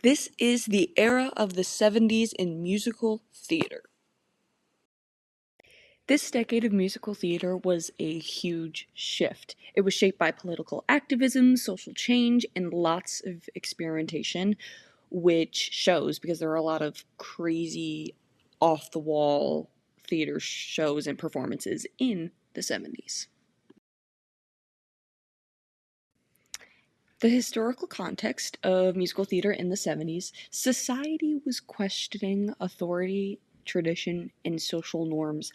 This is the era of the 70s in musical theater. This decade of musical theater was a huge shift. It was shaped by political activism, social change, and lots of experimentation, which shows because there are a lot of crazy, off the wall theater shows and performances in the 70s. The historical context of musical theater in the 70s, society was questioning authority, tradition, and social norms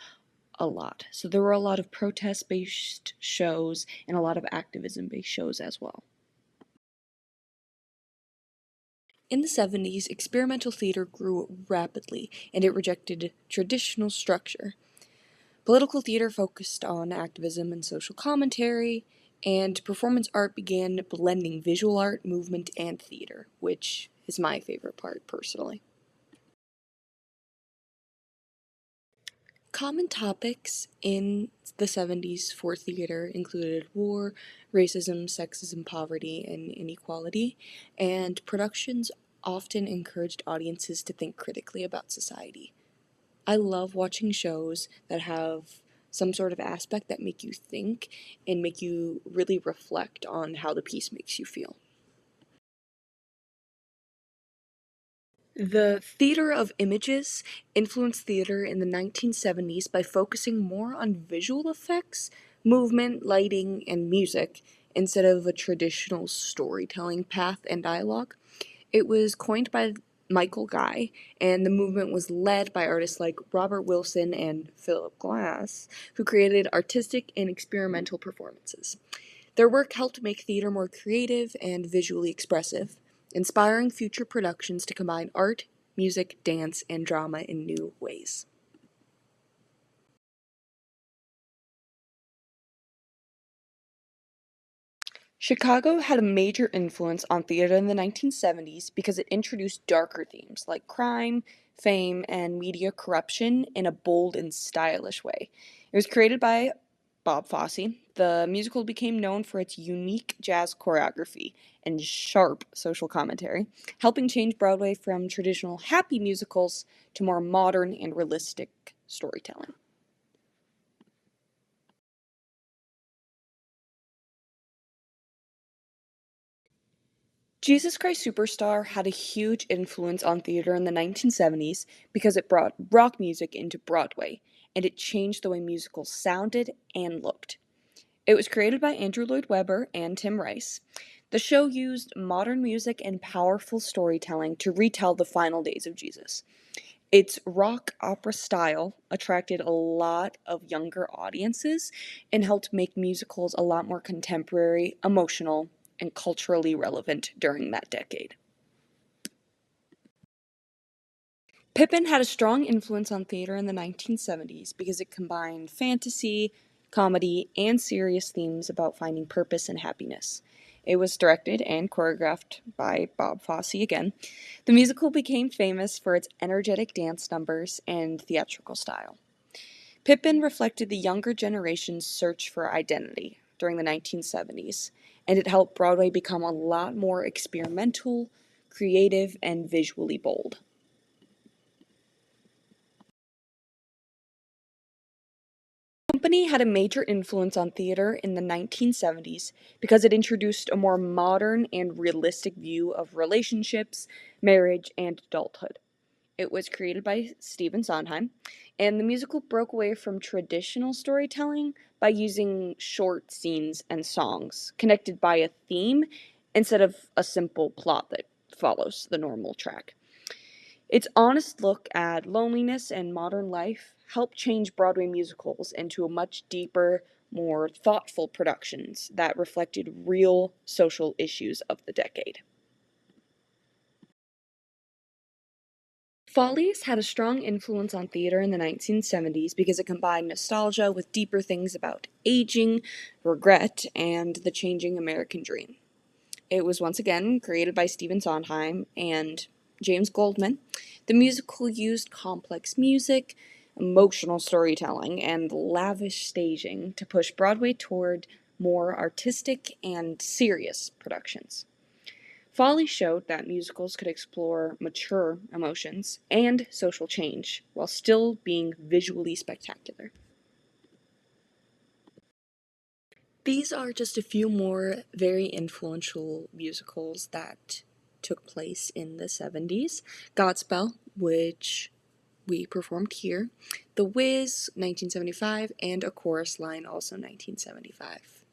a lot. So there were a lot of protest based shows and a lot of activism based shows as well. In the 70s, experimental theater grew rapidly and it rejected traditional structure. Political theater focused on activism and social commentary, and performance art began blending visual art, movement, and theater, which is my favorite part personally. Common topics in the 70s for theater included war, racism, sexism, poverty, and inequality, and productions often encouraged audiences to think critically about society. I love watching shows that have some sort of aspect that make you think and make you really reflect on how the piece makes you feel. The theater of images influenced theater in the 1970s by focusing more on visual effects, movement, lighting, and music instead of a traditional storytelling path and dialogue. It was coined by Michael Guy, and the movement was led by artists like Robert Wilson and Philip Glass, who created artistic and experimental performances. Their work helped make theater more creative and visually expressive, inspiring future productions to combine art, music, dance, and drama in new ways. Chicago had a major influence on theater in the 1970s because it introduced darker themes like crime, fame, and media corruption in a bold and stylish way. It was created by Bob Fosse. The musical became known for its unique jazz choreography and sharp social commentary, helping change Broadway from traditional happy musicals to more modern and realistic storytelling. Jesus Christ Superstar had a huge influence on theater in the 1970s because it brought rock music into Broadway, and it changed the way musicals sounded and looked. It was created by Andrew Lloyd Webber and Tim Rice. The show used modern music and powerful storytelling to retell the final days of Jesus. Its rock opera style attracted a lot of younger audiences and helped make musicals a lot more contemporary, emotional, and culturally relevant during that decade. Pippin had a strong influence on theater in the 1970s because it combined fantasy, comedy, and serious themes about finding purpose and happiness. It was directed and choreographed by Bob Fosse again. The musical became famous for its energetic dance numbers and theatrical style. Pippin reflected the younger generation's search for identity during the 1970s, and it helped Broadway become a lot more experimental, creative, and visually bold. The company had a major influence on theater in the 1970s because it introduced a more modern and realistic view of relationships, marriage, and adulthood. It was created by Stephen Sondheim, and the musical broke away from traditional storytelling by using short scenes and songs connected by a theme instead of a simple plot that follows the normal track. Its honest look at loneliness and modern life helped change Broadway musicals into a much deeper, more thoughtful productions that reflected real social issues of the decade. Follies had a strong influence on theater in the 1970s because it combined nostalgia with deeper things about aging, regret, and the changing American dream. It was once again created by Stephen Sondheim and James Goldman. The musical used complex music, emotional storytelling, and lavish staging to push Broadway toward more artistic and serious productions. Folly showed that musicals could explore mature emotions and social change while still being visually spectacular. These are just a few more very influential musicals that took place in the 70s. Godspell, which we performed here, The Wiz, 1975, and A Chorus Line, also 1975.